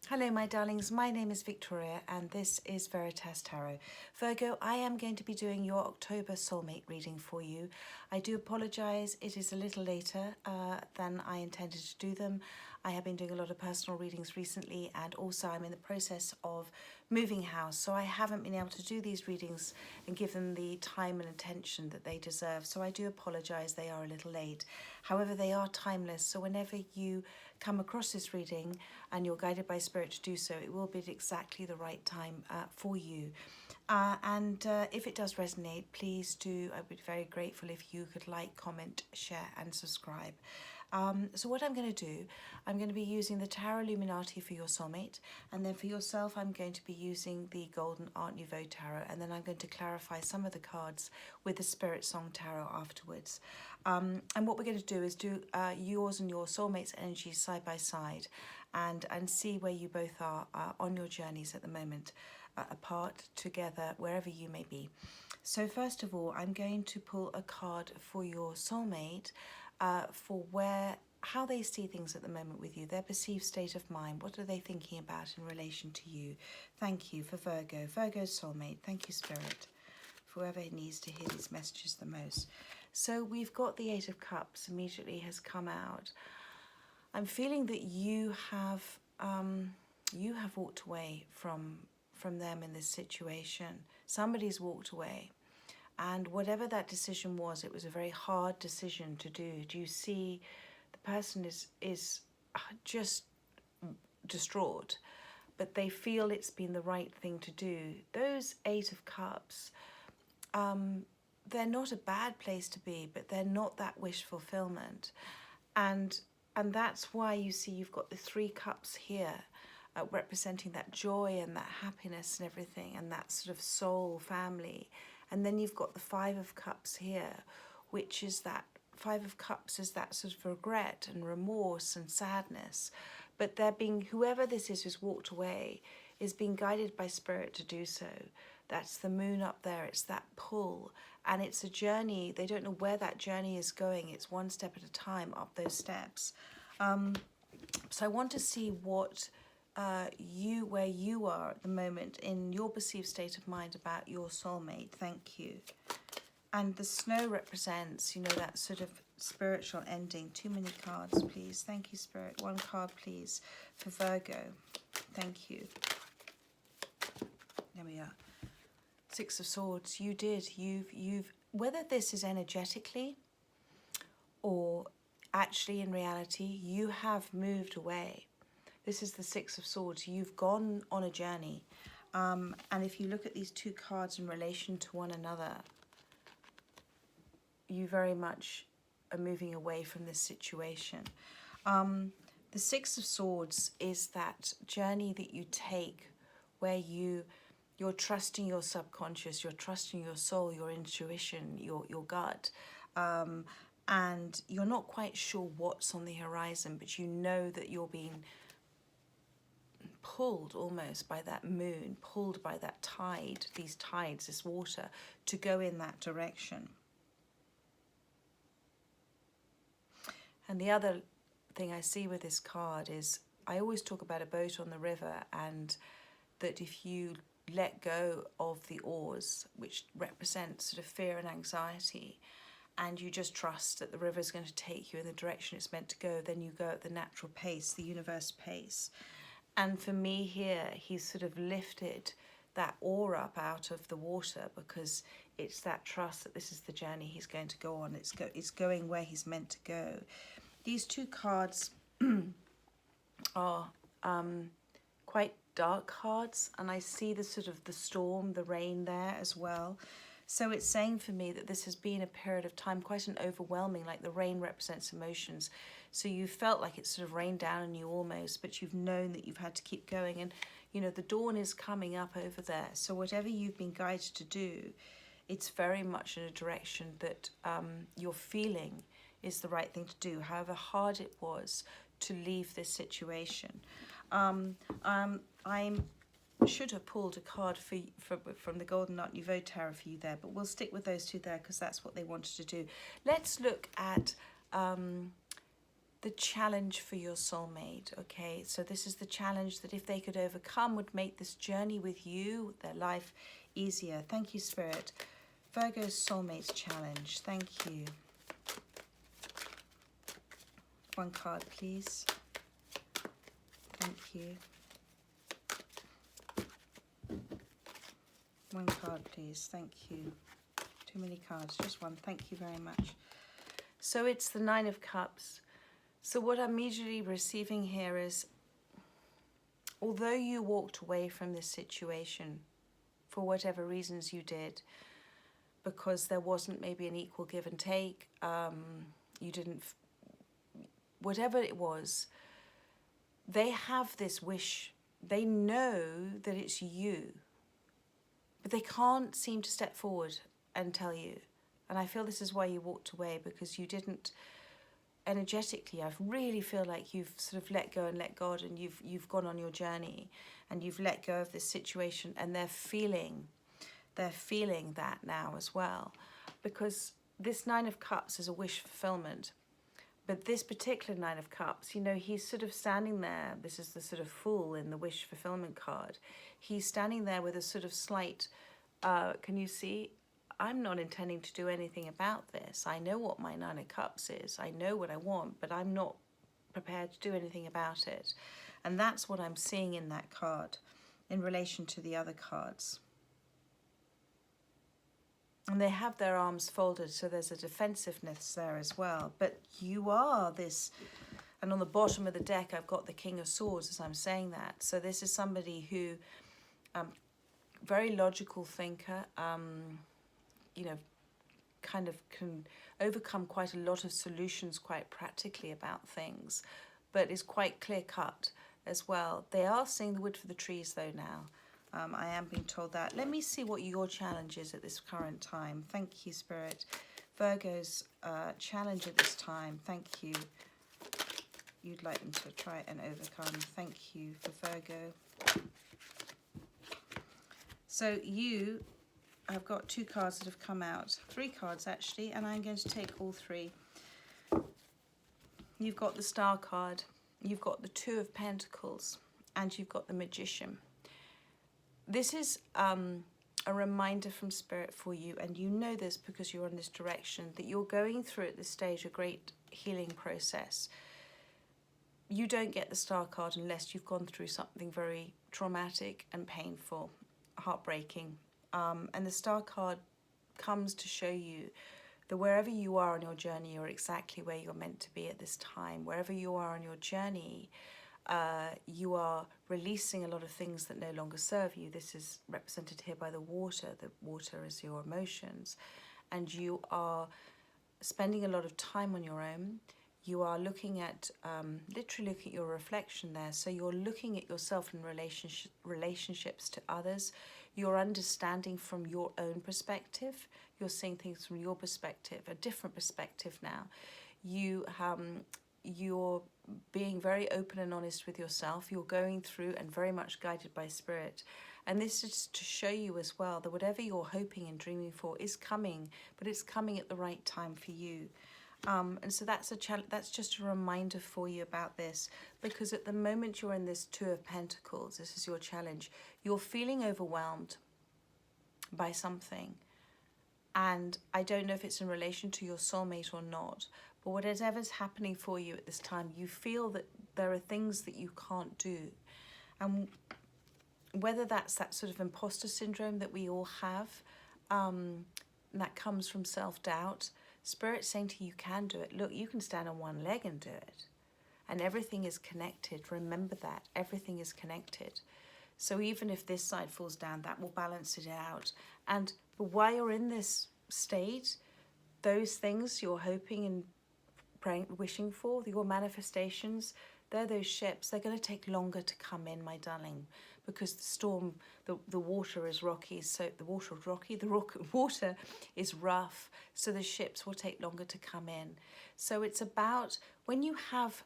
Hello my darlings, my name is Victoria and this is Veritas Tarot. Virgo, I am going to be doing your October soulmate reading for you. I do apologise, it is a little later than I intended to do them. I have been doing a lot of personal readings recently and also I'm in the process of moving house, so I haven't been able to do these readings and give them the time and attention that they deserve, so I do apologise they are a little late. However, they are timeless, so whenever you come across this reading and you're guided by spirit to do so, it will be at exactly the right time for you. And if it does resonate, please do, I would be very grateful if you could like, comment, share and subscribe. So what I'm going to do, I'm going to be using the Tarot Illuminati for your soulmate, and then for yourself I'm going to be using the Golden Art Nouveau Tarot, and then I'm going to clarify some of the cards with the Spirit Song Tarot afterwards. And what we're going to do is do yours and your soulmate's energies side by side and see where you both are on your journeys at the moment, apart, together, wherever you may be. So first of all, I'm going to pull a card for your soulmate for how they see things at the moment with you, their perceived state of mind. What are they thinking about in relation to you? Thank you for Virgo, Virgo's soulmate. Thank you, Spirit, for whoever needs to hear these messages the most. So we've got the Eight of Cups immediately has come out. I'm feeling that you have walked away from them in this situation. Somebody's walked away. And whatever that decision was, it was a very hard decision to do. Do you see the person is just distraught, but they feel it's been the right thing to do. Those Eight of Cups, they're not a bad place to be, but they're not that wish fulfillment. And that's why you see you've got the Three Cups here, representing that joy and that happiness and everything, and that sort of soul family. And then you've got the Five of Cups here, which is that Five of Cups is that sort of regret and remorse and sadness. But they're being, whoever this is who's walked away is being guided by spirit to do so. That's the moon up there, it's that pull. And it's a journey, they don't know where that journey is going. It's one step at a time up those steps. So I want to see what where you are at the moment in your perceived state of mind about your soulmate. Thank you. And the snow represents, that sort of spiritual ending. Too many cards, please. Thank you, Spirit. One card, please, for Virgo. Thank you. There we are. Six of Swords. You did. You've whether this is energetically or actually in reality, you have moved away. This is the Six of Swords. You've gone on a journey. And if you look at these two cards in relation to one another, you very much are moving away from this situation. The Six of Swords is that journey that you take where you're trusting your subconscious, you're trusting your soul, your intuition, your gut. And you're not quite sure what's on the horizon, but you know that you're being pulled almost by that moon, pulled by that tide, these tides, this water, to go in that direction. And the other thing I see with this card is, I always talk about a boat on the river, and that if you let go of the oars, which represents sort of fear and anxiety, and you just trust that the river is going to take you in the direction it's meant to go, then you go at the natural pace, the universe pace. And for me here, he's sort of lifted that oar up out of the water, because it's that trust that this is the journey he's going to go on. It's going where he's meant to go. These two cards are quite dark cards, and I see the sort of the storm, the rain there as well. So it's saying for me that this has been a period of time, quite an overwhelming, like the rain represents emotions. So you felt like it sort of rained down on you almost, but you've known that you've had to keep going. And, the dawn is coming up over there. So whatever you've been guided to do, it's very much in a direction that you're feeling is the right thing to do, however hard it was to leave this situation. I should have pulled a card from the Golden Art Nouveau Tarot for you there, but we'll stick with those two there because that's what they wanted to do. Let's look at the challenge for your soulmate, okay? So this is the challenge that if they could overcome would make this journey with you, their life, easier. Thank you, Spirit. Virgo's soulmate challenge. Thank you. One card, please. Thank you. One card, please. Thank you. Too many cards. Just one. Thank you very much. So it's the Nine of Cups. So what I'm immediately receiving here is, although you walked away from this situation for whatever reasons you did, because there wasn't maybe an equal give and take, you didn't, whatever it was, they have this wish. They know that it's you, but they can't seem to step forward and tell you. And I feel this is why you walked away, because you didn't, energetically, I really feel like you've sort of let go and let God, and you've gone on your journey and you've let go of this situation, and they're feeling that now as well, because this Nine of Cups is a wish fulfillment. But this particular Nine of Cups, you know, he's sort of standing there. This is the sort of Fool in the wish fulfillment card. He's standing there with a sort of slight, can you see? I'm not intending to do anything about this. I know what my Nine of Cups is. I know what I want, but I'm not prepared to do anything about it. And that's what I'm seeing in that card in relation to the other cards. And they have their arms folded, so there's a defensiveness there as well. But you are this, and on the bottom of the deck, I've got the King of Swords as I'm saying that. So this is somebody who, very logical thinker, you know, kind of can overcome quite a lot of solutions quite practically about things, but is quite clear-cut as well. They are seeing the wood for the trees though now. I am being told that. Let me see what your challenge is at this current time. Thank you, Spirit. Virgo's challenge at this time. Thank you. You'd like them to try and overcome. Thank you for Virgo. So you have got two cards that have come out. Three cards actually, and I'm going to take all three. You've got the Star card. You've got the Two of Pentacles. And you've got the Magician. This is a reminder from Spirit for you, and you know this because you're on this direction, that you're going through at this stage a great healing process. You don't get the Star card unless you've gone through something very traumatic and painful, heartbreaking. And the Star card comes to show you that wherever you are on your journey, you're exactly where you're meant to be at this time. Wherever you are on your journey, you are releasing a lot of things that no longer serve you. This is represented here by the water. The water is your emotions. And you are spending a lot of time on your own. You are looking at, literally looking at your reflection there. So you're looking at yourself in relationships to others. You're understanding from your own perspective. You're seeing things from your perspective, a different perspective now. You're being very open and honest with yourself. You're going through and very much guided by Spirit. And this is to show you as well that whatever you're hoping and dreaming for is coming, but it's coming at the right time for you. And so that's just a reminder for you about this, because at the moment you're in this Two of Pentacles, this is your challenge. You're feeling overwhelmed by something. And I don't know if it's in relation to your soulmate or not, but whatever's happening for you at this time, you feel that there are things that you can't do. And whether that's that sort of imposter syndrome that we all have, that comes from self-doubt, Spirit's saying to you, you can do it. Look, you can stand on one leg and do it. And everything is connected. Remember that. Everything is connected. So even if this side falls down, that will balance it out. But while you're in this state, those things you're hoping and praying, wishing for, your manifestations, they're those ships. They're going to take longer to come in, my darling, because the storm, the water is rocky. So the water is rocky, water is rough. So the ships will take longer to come in. So it's about when you have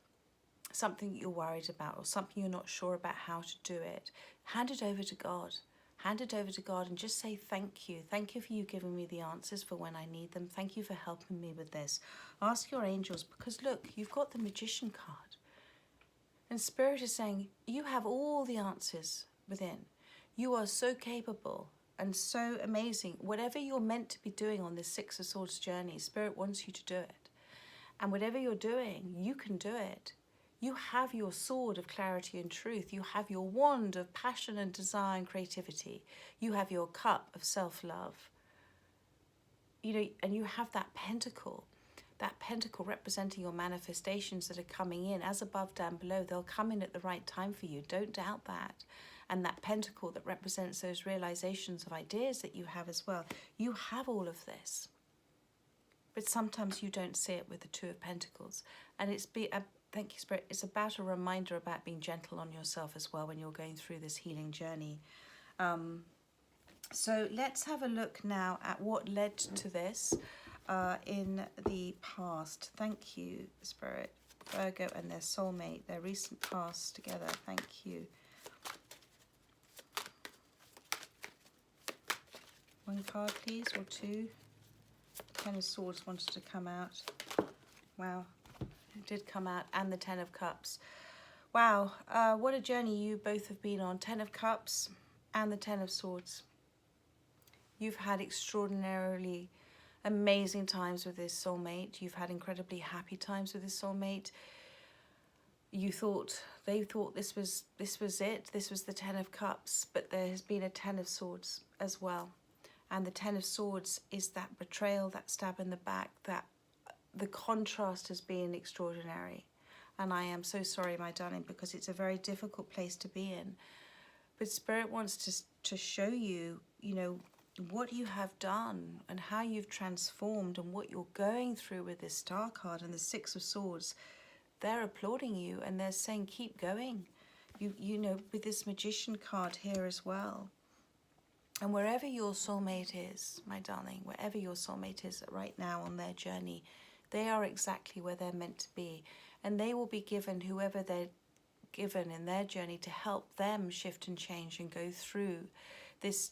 something that you're worried about or something you're not sure about how to do it, hand it over to God. Hand it over to God and just say thank you. Thank you for you giving me the answers for when I need them. Thank you for helping me with this. Ask your angels, because look, you've got the Magician card. And Spirit is saying, you have all the answers within. You are so capable and so amazing. Whatever you're meant to be doing on this Six of Swords journey, Spirit wants you to do it. And whatever you're doing, you can do it. You have your sword of clarity and truth. You have your wand of passion and desire and creativity. You have your cup of self-love. You know, and you have that pentacle representing your manifestations that are coming in. As above, down below, they'll come in at the right time for you. Don't doubt that. And that pentacle that represents those realizations of ideas that you have as well. You have all of this. But sometimes you don't see it with the Two of Pentacles. And thank you, Spirit. It's about a reminder about being gentle on yourself as well when you're going through this healing journey. So let's have a look now at what led to this in the past. Thank you, Spirit. Virgo and their soulmate, their recent past together. Thank you. One card, please, or two. Ten of Swords wanted to come out. Wow, it did come out. And the Ten of Cups. Wow, what a journey you both have been on. Ten of Cups and the Ten of Swords. You've had extraordinarily amazing times with this soulmate. You've had incredibly happy times with this soulmate. They thought this was it. This was the Ten of Cups, but there has been a Ten of Swords as well. And the Ten of Swords is that betrayal, that stab in the back, that the contrast has been extraordinary. And I am so sorry, my darling, because it's a very difficult place to be in. But Spirit wants to show you, you know, what you have done and how you've transformed and what you're going through with this Star card and the Six of Swords. They're applauding you and they're saying, keep going. You know, with this Magician card here as well. And wherever your soulmate is, my darling, wherever your soulmate is right now on their journey, they are exactly where they're meant to be. And they will be given whoever they're given in their journey to help them shift and change and go through this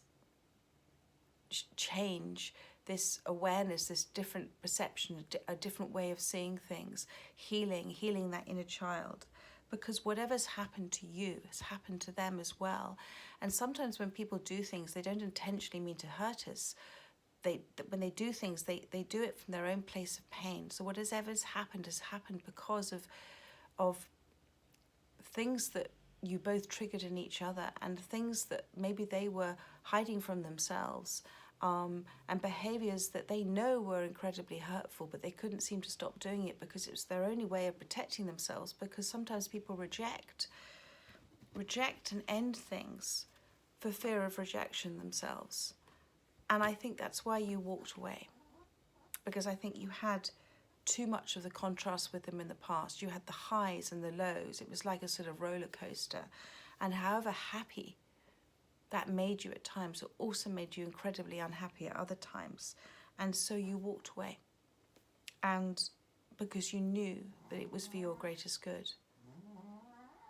change, this awareness, this different perception, a different way of seeing things, healing that inner child. Because whatever's happened to you has happened to them as well. And sometimes when people do things, they don't intentionally mean to hurt us. When they do things, they do it from their own place of pain. So whatever's happened has happened because of things that you both triggered in each other and things that maybe they were hiding from themselves, and behaviors that they know were incredibly hurtful, but they couldn't seem to stop doing it because it was their only way of protecting themselves. Because sometimes people reject and end things for fear of rejection themselves. And I think that's why you walked away, because I think you had too much of the contrast with them in the past. You had the highs and the lows. It was like a sort of roller coaster. And however happy that made you at times, it also made you incredibly unhappy at other times. And so you walked away. And because you knew that it was for your greatest good.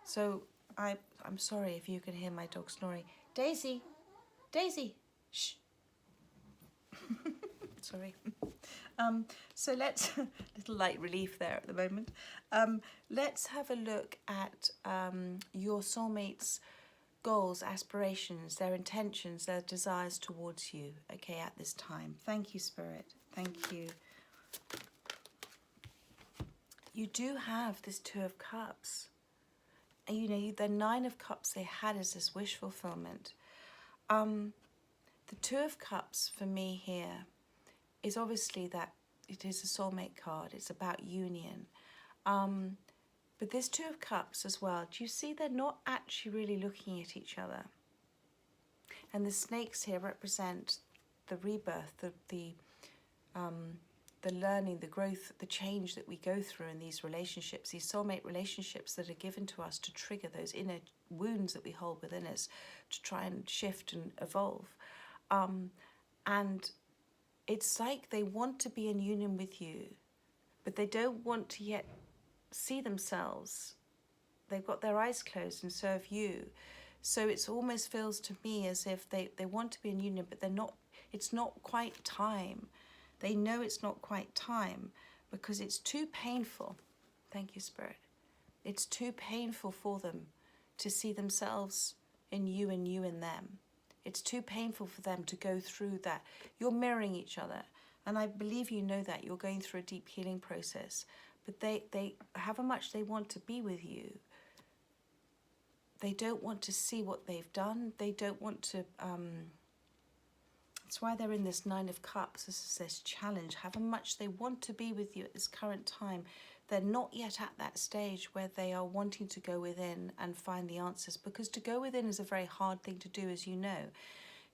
So I'm sorry if you can hear my dog snoring. Daisy, shh. Sorry. So let's, little light relief there at the moment. Let's have a look at your soulmate's goals, aspirations, their intentions, their desires towards you, okay, at this time. Thank you, Spirit. Thank you. You do have this Two of Cups. And you know, the Nine of Cups they had as this wish fulfillment. The Two of Cups for me here is obviously that it is a soulmate card. It's about union. But this Two of Cups as well, do you see they're not actually really looking at each other? And the snakes here represent the rebirth, the learning, the growth, the change that we go through in these relationships, these soulmate relationships that are given to us to trigger those inner wounds that we hold within us, to try and shift and evolve. And it's like they want to be in union with you, but they don't want to yet see themselves. They've got their eyes closed, and so have you. So it almost feels to me as if they want to be in union, but they're not, it's not quite time. They know it's not quite time because it's too painful. Thank you, Spirit. It's too painful for them to see themselves in you and you in them. It's too painful for them to go through that. You're mirroring each other. And I believe you know that. You're going through a deep healing process. But they however much they want to be with you, they don't want to see what they've done. They don't want to... That's why they're in this Nine of Cups. This is this challenge. However much they want to be with you at this current time, they're not yet at that stage where they are wanting to go within and find the answers. Because to go within is a very hard thing to do, as you know.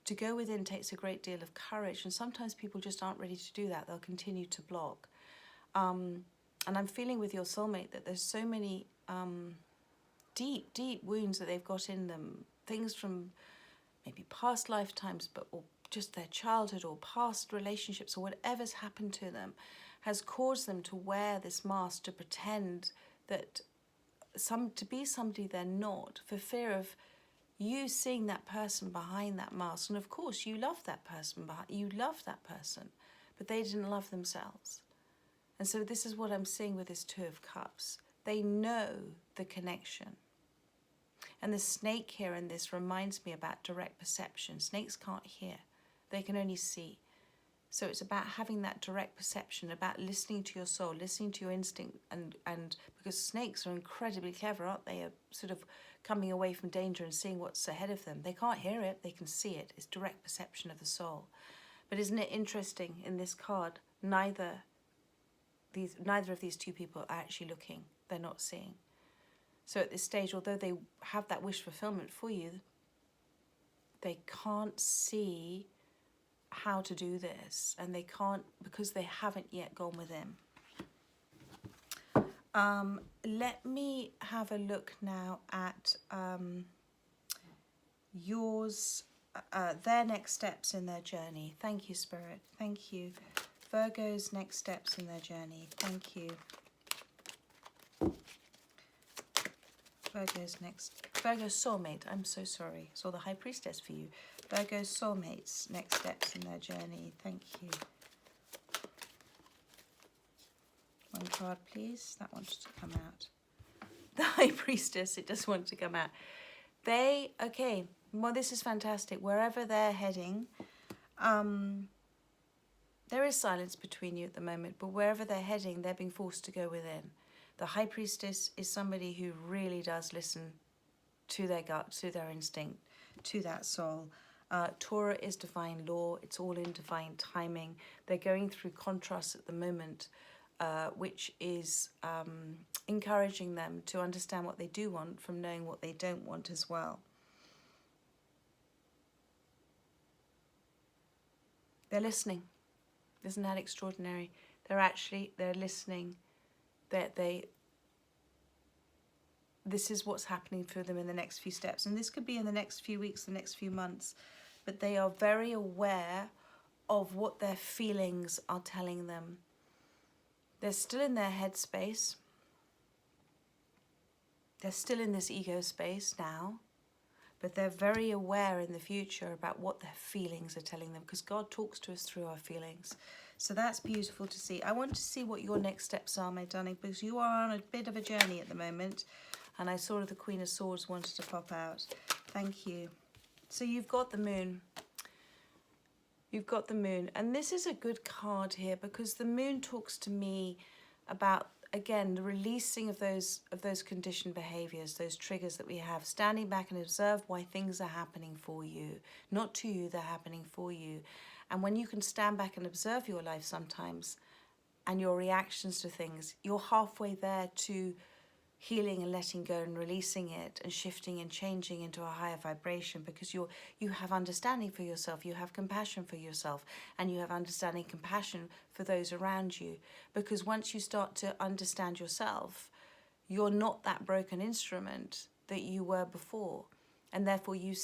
To go within takes a great deal of courage. And sometimes people just aren't ready to do that. They'll continue to block. And I'm feeling with your soulmate that there's so many deep, deep wounds that they've got in them. Things from maybe past lifetimes, but or just their childhood or past relationships or whatever's happened to them has caused them to wear this mask to pretend that to be somebody they're not, for fear of you seeing that person behind that mask. And of course you love that person, but they didn't love themselves. And so this is what I'm seeing with this Two of Cups. They know the connection. And the snake here in this reminds me about direct perception. Snakes can't hear. They can only see. So it's about having that direct perception, about listening to your soul, listening to your instinct. And because snakes are incredibly clever, aren't they? Are sort of coming away from danger and seeing what's ahead of them. They can't hear it, they can see it. It's direct perception of the soul. But isn't it interesting in this card, neither of these two people are actually looking. They're not seeing. So at this stage, although they have that wish fulfillment for you, they can't see how to do this. And they can't, because they haven't yet gone within. Let me have a look now at their next steps in their journey. Thank you, Spirit. Thank you. Virgo's next steps in their journey. Thank you. Virgo's soulmate. I'm so sorry. Saw the High Priestess for you. Virgo's soulmate's next steps in their journey. Thank you. One card, please. That wants to come out. The High Priestess. It does want to come out. Okay. Well, this is fantastic. Wherever they're heading, there is silence between you at the moment, but wherever they're heading, they're being forced to go within. The High Priestess is somebody who really does listen to their gut, to their instinct, to that soul. Torah is divine law. It's all in divine timing. They're going through contrasts at the moment, which is encouraging them to understand what they do want from knowing what they don't want as well. They're listening. Isn't that extraordinary? They're listening. This is what's happening for them in the next few steps. And this could be in the next few weeks, the next few months. But they are very aware of what their feelings are telling them. They're still in their head space. They're still in this ego space now. But they're very aware in the future about what their feelings are telling them, because God talks to us through our feelings. So that's beautiful to see. I want to see what your next steps are, my darling, because you are on a bit of a journey at the moment. And I saw the Queen of Swords wanted to pop out. Thank you. So you've got the Moon. You've got the Moon. And this is a good card here, because the Moon talks to me about, again, the releasing of those conditioned behaviors, those triggers that we have, standing back and observe why things are happening for you. Not to you, they're happening for you. And when you can stand back and observe your life sometimes and your reactions to things, you're halfway there to healing and letting go and releasing it and shifting and changing into a higher vibration, because you have understanding for yourself, you have compassion for yourself, and you have understanding, compassion for those around you. Because once you start to understand yourself, you're not that broken instrument that you were before. And therefore you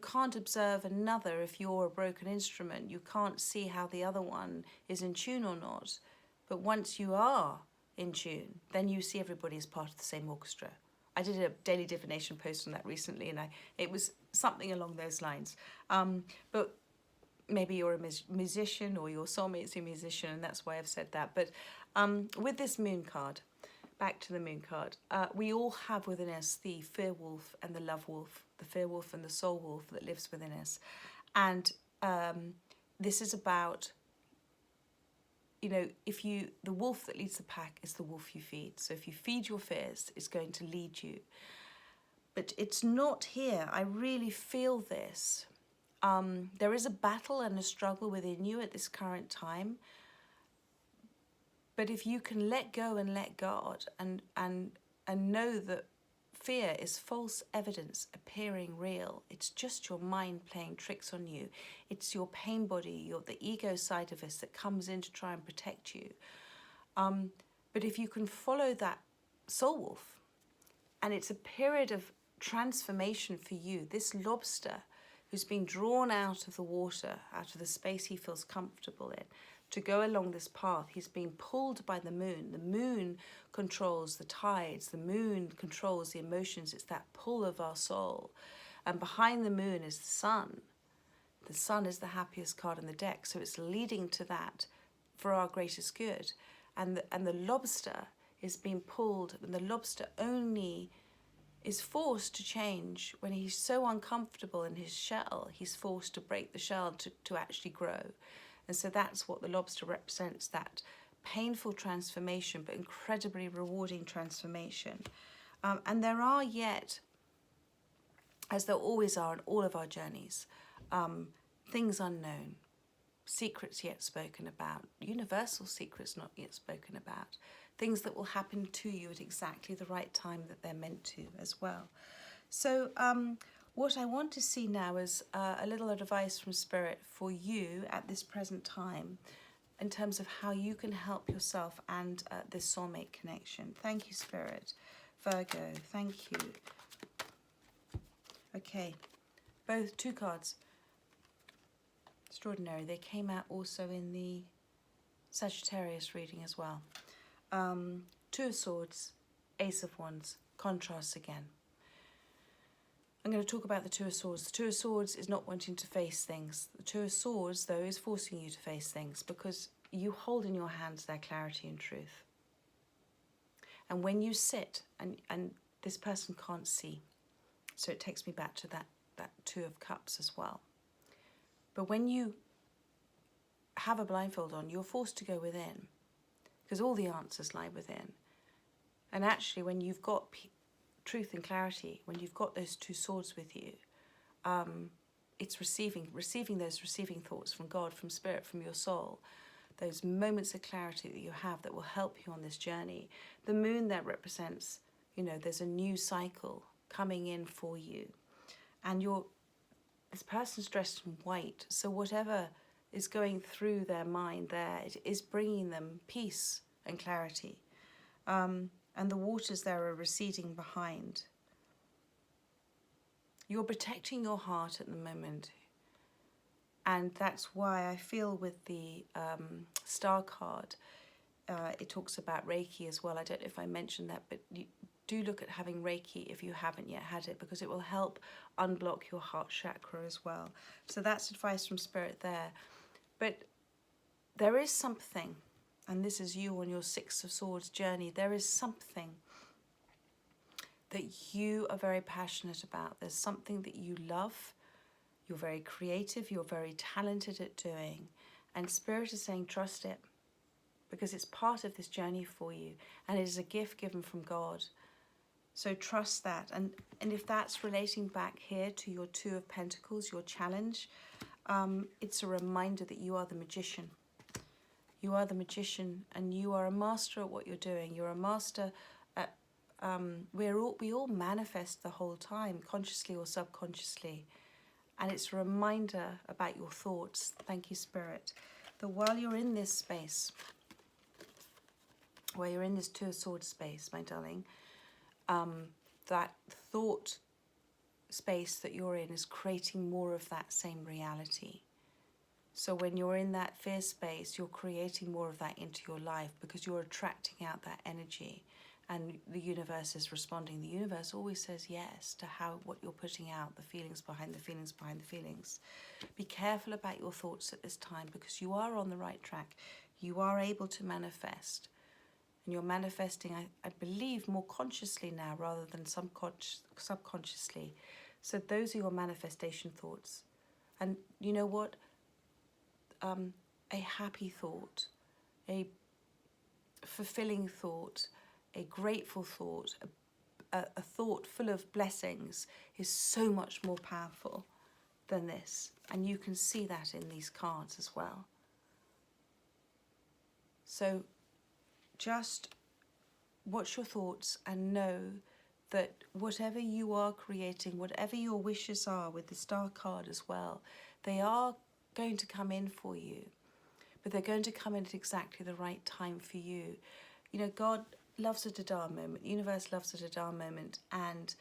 can't observe another if you're a broken instrument. You can't see how the other one is in tune or not. But once you are in tune, then you see everybody as part of the same orchestra. I did a daily divination post on that recently, and it was something along those lines. But maybe you're a musician, or your soulmate's a musician, and that's why I've said that. But with this moon card, back to the moon card, we all have within us the fear wolf and the love wolf, the fear wolf and the soul wolf that lives within us. And this is about, you know, the wolf that leads the pack is the wolf you feed. So if you feed your fears, it's going to lead you. But it's not here. I really feel this. There is a battle and a struggle within you at this current time. But if you can let go and let God and know that fear is false evidence appearing real, it's just your mind playing tricks on you. It's your pain body, the ego side of us that comes in to try and protect you. But if you can follow that soul wolf, and it's a period of transformation for you, this lobster who's been drawn out of the water, out of the space he feels comfortable in, to go along this path. He's being pulled by the moon. The moon controls the tides. The moon controls the emotions. It's that pull of our soul. And behind the moon is the sun. The sun is the happiest card in the deck. So it's leading to that for our greatest good. And the lobster is being pulled, and the lobster only is forced to change when he's so uncomfortable in his shell. He's forced to break the shell to actually grow. And so that's what the lobster represents, that painful transformation, but incredibly rewarding transformation. And there are yet, as there always are in all of our journeys, things unknown, secrets yet spoken about, universal secrets not yet spoken about, things that will happen to you at exactly the right time that they're meant to as well. So what I want to see now is a little advice from Spirit for you at this present time in terms of how you can help yourself and this soulmate connection. Thank you, Spirit. Virgo, thank you. Okay, both two cards. Extraordinary. They came out also in the Sagittarius reading as well. Two of Swords, Ace of Wands, contrasts again. I'm going to talk about the Two of Swords. The Two of Swords is not wanting to face things. The Two of Swords, though, is forcing you to face things because you hold in your hands their clarity and truth. And when you sit, and this person can't see, so it takes me back to that Two of Cups as well. But when you have a blindfold on, you're forced to go within because all the answers lie within. And actually, when you've got truth and clarity, when you've got those two swords with you, it's receiving those receiving thoughts from God, from Spirit, from your soul, those moments of clarity that you have that will help you on this journey. The moon that represents, you know, there's a new cycle coming in for you. And this person's dressed in white, so whatever is going through their mind there, it is bringing them peace and clarity. And the waters there are receding behind. You're protecting your heart at the moment. And that's why I feel with the star card, it talks about Reiki as well. I don't know if I mentioned that, but you do look at having Reiki if you haven't yet had it, because it will help unblock your heart chakra as well. So that's advice from Spirit there. But there is something, and this is you on your Six of Swords journey, there is something that you are very passionate about. There's something that you love. You're very creative. You're very talented at doing. And Spirit is saying, trust it, because it's part of this journey for you. And it is a gift given from God. So trust that. And if that's relating back here to your Two of Pentacles, your challenge, it's a reminder that you are the magician. You are the magician, and you are a master at what you're doing. You're a master at, we all manifest the whole time, consciously or subconsciously. And it's a reminder about your thoughts. Thank you, Spirit. That while you're in this space, while you're in this Two of Swords space, my darling, that thought space that you're in is creating more of that same reality. So when you're in that fear space, you're creating more of that into your life because you're attracting out that energy. and the universe is responding. The universe always says yes to what you're putting out, the feelings behind the feelings behind the feelings. Be careful about your thoughts at this time, because you are on the right track. You are able to manifest, and you're manifesting, I believe, more consciously now rather than subconsciously. So those are your manifestation thoughts. And you know what? A happy thought, a fulfilling thought, a grateful thought, a thought full of blessings is so much more powerful than this. And you can see that in these cards as well. So just watch your thoughts and know that whatever you are creating, whatever your wishes are with the Star card as well, they are going to come in for you, but they're going to come in at exactly the right time for you. You know, God loves a Dada moment, the universe loves a Dada moment, and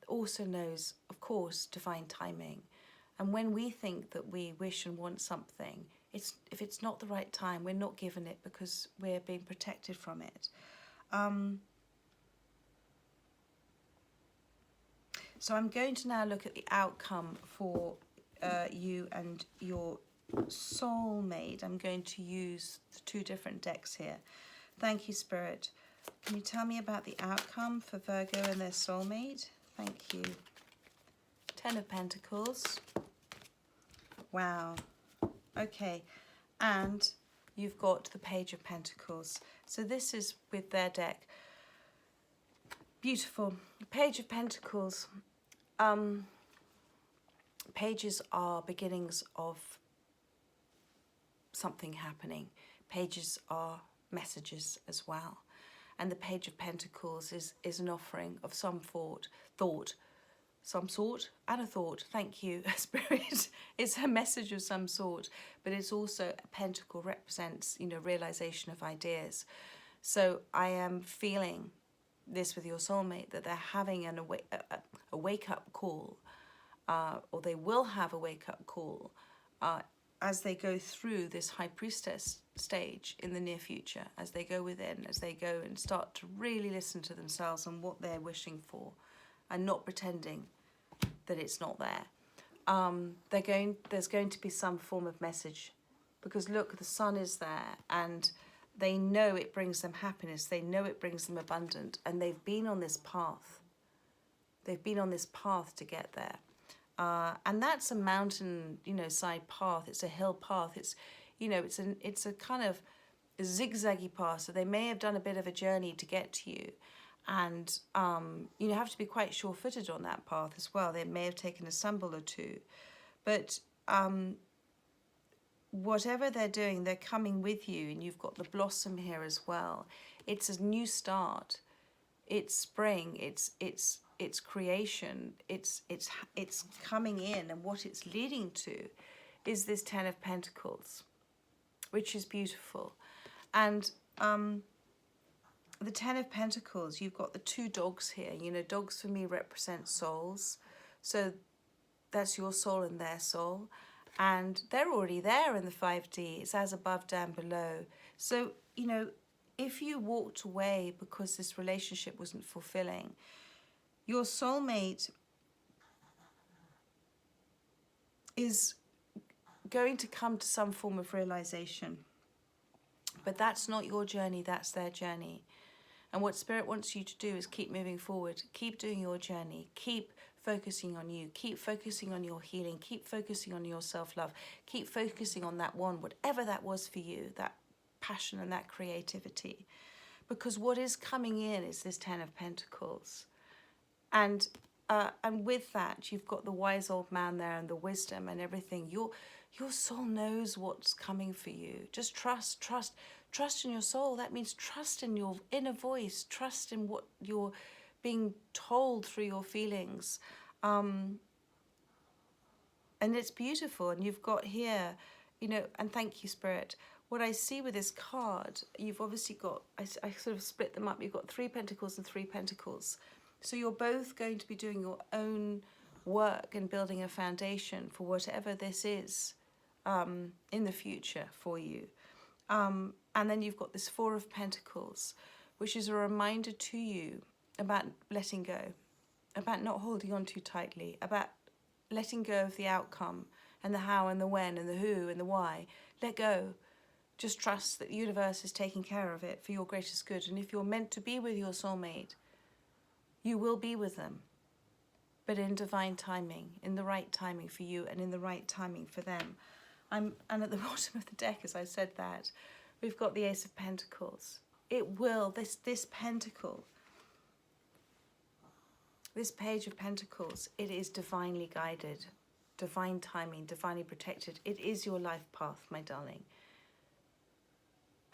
also knows, of course, divine timing. And when we think that we wish and want something, if it's not the right time, we're not given it because we're being protected from it. So I'm going to now look at the outcome for you and your soulmate. I'm going to use the 2 different decks here. Thank you, Spirit. Can you tell me about the outcome for Virgo and their soulmate? Thank you. 10 of Pentacles. Wow. Okay. And you've got the Page of Pentacles. So this is with their deck. Beautiful. Page of Pentacles. Pages are beginnings of something happening. Pages are messages as well. And the Page of Pentacles is an offering of some thought, some sort, and a thought. Thank you, Spirit. It's a message of some sort, but it's also a pentacle represents, you know, realization of ideas. So I am feeling this with your soulmate, that they're having a wake-up call, or they will have a wake-up call as they go through this High Priestess stage in the near future, as they go within, as they go and start to really listen to themselves and what they're wishing for, and not pretending that it's not there. There's going to be some form of message, because look, the sun is there, and they know it brings them happiness. They know it brings them abundance, and they've been on this path. They've been on this path to get there. And that's a mountain, you know, side path. It's a hill path. It's, you know, it's a kind of zigzaggy path. So they may have done a bit of a journey to get to you. And you have to be quite sure-footed on that path as well. They may have taken a stumble or two. But whatever they're doing, they're coming with you. And you've got the blossom here as well. It's a new start. It's spring. It's creation. It's coming in. And what it's leading to is this 10 of Pentacles, which is beautiful. And the 10 of Pentacles, you've got the 2 dogs here. You know, dogs for me represent souls. So that's your soul and their soul. And they're already there in the 5D. It's as above, down below. So, you know, if you walked away because this relationship wasn't fulfilling, your soulmate is going to come to some form of realization. But that's not your journey, that's their journey. And what Spirit wants you to do is keep moving forward, keep doing your journey, keep focusing on you, keep focusing on your healing, keep focusing on your self-love, keep focusing on that one, whatever that was for you, that passion and that creativity. Because what is coming in is this 10 of Pentacles. And with that, you've got the wise old man there and the wisdom and everything. Your soul knows what's coming for you. Just trust in your soul. That means trust in your inner voice, trust in what you're being told through your feelings. And it's beautiful. And you've got here, you know, and thank you, Spirit. What I see with this card, you've obviously got, I sort of split them up. You've got 3 Pentacles and 3 Pentacles. So you're both going to be doing your own work and building a foundation for whatever this is in the future for you. And then you've got this 4 of Pentacles, which is a reminder to you about letting go, about not holding on too tightly, about letting go of the outcome and the how and the when and the who and the why. Let go. Just trust that the universe is taking care of it for your greatest good. And if you're meant to be with your soulmate, you will be with them, but in divine timing, in the right timing for you and in the right timing for them. And at the bottom of the deck, as I said that, we've got the Ace of Pentacles. It will, this pentacle, this Page of Pentacles, it is divinely guided, divine timing, divinely protected. It is your life path, my darling.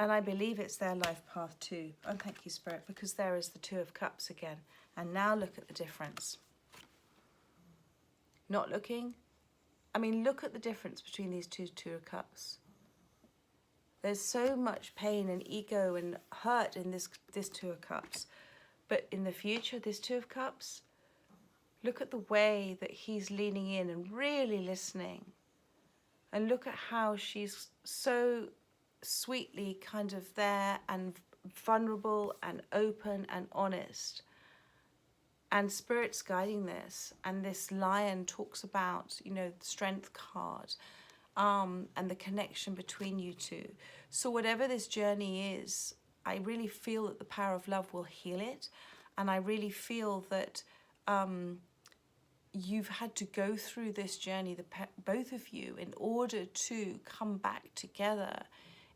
And I believe it's their life path too. And thank you, Spirit, because there is the Two of Cups again. And now look at the difference. Not looking. I mean, look at the difference between these Two of Cups. There's so much pain and ego and hurt in this Two of Cups. But in the future, this Two of Cups, look at the way that he's leaning in and really listening. And look at how she's so sweetly kind of there and vulnerable and open and honest. And Spirit's guiding this. And this Lion talks about, you know, the Strength card and the connection between you two. So whatever this journey is, I really feel that the power of love will heal it. And I really feel that you've had to go through this journey, both of you, in order to come back together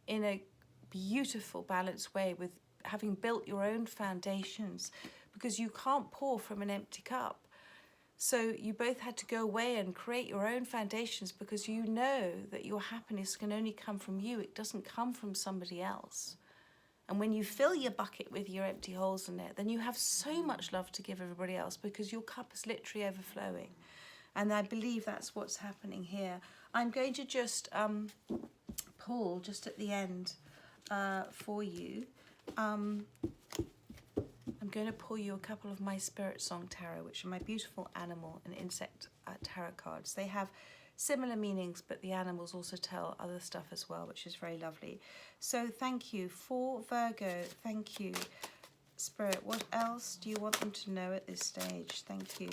in a beautiful, balanced way, with having built your own foundations, because you can't pour from an empty cup. So you both had to go away and create your own foundations, because you know that your happiness can only come from you. It doesn't come from somebody else. And when you fill your bucket with your empty holes in it, then you have so much love to give everybody else, because your cup is literally overflowing. And I believe that's what's happening here. I'm going to just pull just at the end for you. I'm going to pull you a couple of my Spirit Song Tarot, which are my beautiful animal and insect tarot cards. They have similar meanings, but the animals also tell other stuff as well, which is very lovely. So thank you for Virgo. Thank you, Spirit. What else do you want them to know at this stage? Thank you.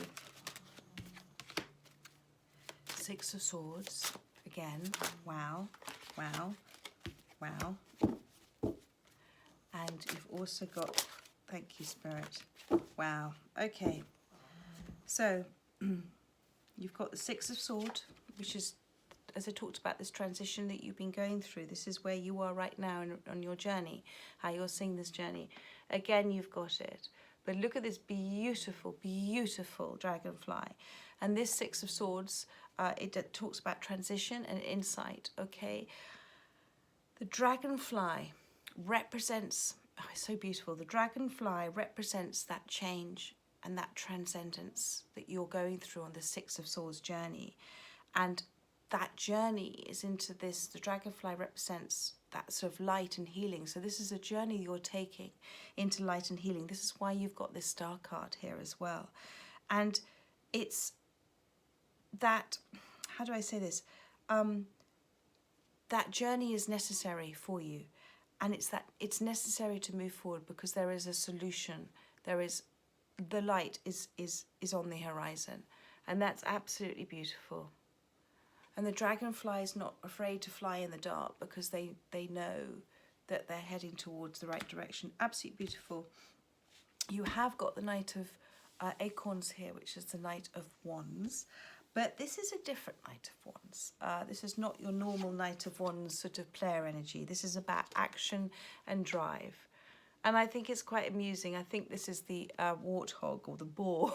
Six of Swords again. Wow, wow, wow. And you've also got, thank you, Spirit. Wow. Okay. So you've got the Six of Swords, which is, as I talked about, this transition that you've been going through. This is where you are right now on your journey, how you're seeing this journey. Again, you've got it. But look at this beautiful, beautiful dragonfly. And this Six of Swords, it talks about transition and insight, okay? The dragonfly represents, oh, it's so beautiful. The dragonfly represents that change and that transcendence that you're going through on the Six of Swords journey. And that journey is into this, the dragonfly represents that sort of light and healing. So this is a journey you're taking into light and healing. This is why you've got this star card here as well. And it's that, how do I say this? That journey is necessary for you. And it's necessary to move forward, because there is a solution. There is, the light is on the horizon. And that's absolutely beautiful. And the dragonfly is not afraid to fly in the dark, because they know that they're heading towards the right direction. Absolutely beautiful. You have got the Knight of Acorns here, which is the Knight of Wands. But this is a different Knight of Wands. This is not your normal Knight of Wands sort of player energy. This is about action and drive. And I think it's quite amusing. I think this is the warthog or the boar.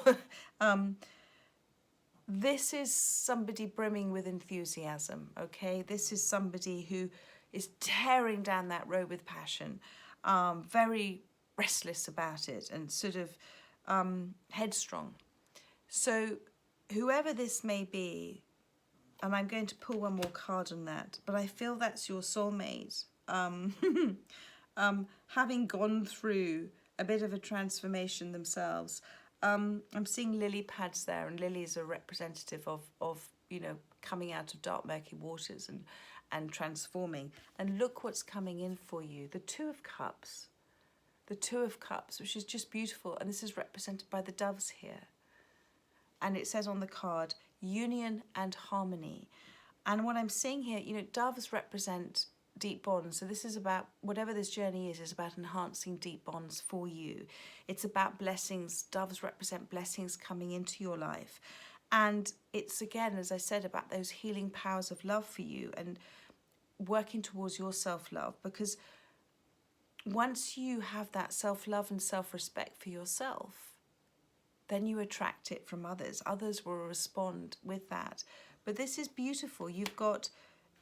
This is somebody brimming with enthusiasm, okay? This is somebody who is tearing down that road with passion, very restless about it and sort of headstrong. So whoever this may be, and I'm going to pull one more card on that, but I feel that's your soulmate, having gone through a bit of a transformation themselves. I'm seeing lily pads there, and lilies are representative of you know, coming out of dark murky waters and transforming. And look what's coming in for you. The Two of Cups. the Two of Cups, which is just beautiful. And this is represented by the doves here. And it says on the card, union and harmony. And what I'm seeing here, you know, doves represent deep bonds. So this is about, whatever this journey is about enhancing deep bonds for you. It's about blessings. Doves represent blessings coming into your life. And it's, again, as I said, about those healing powers of love for you and working towards your self-love. Because once you have that self-love and self-respect for yourself, then you attract it from others. Others will respond with that. But this is beautiful. You've got,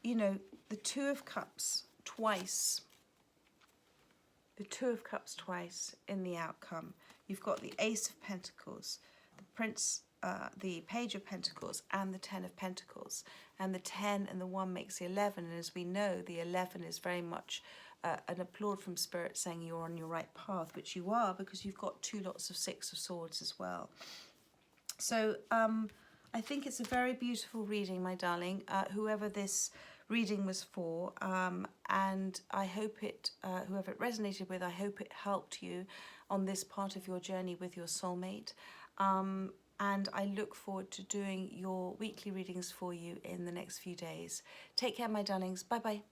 you know, the Two of Cups twice. The Two of Cups twice in the outcome. You've got the Ace of Pentacles, the Prince, the Page of Pentacles, and the Ten of Pentacles. And the 10 and the 1 makes the 11. And as we know, the 11 is very much an applaud from Spirit saying you're on your right path, which you are, because you've got 2 lots of 6 of Swords as well. So I think it's a very beautiful reading, my darling, whoever this reading was for, and I hope it, whoever it resonated with, I hope it helped you on this part of your journey with your soulmate. And I look forward to doing your weekly readings for you in the next few days. Take care, my darlings. Bye-bye.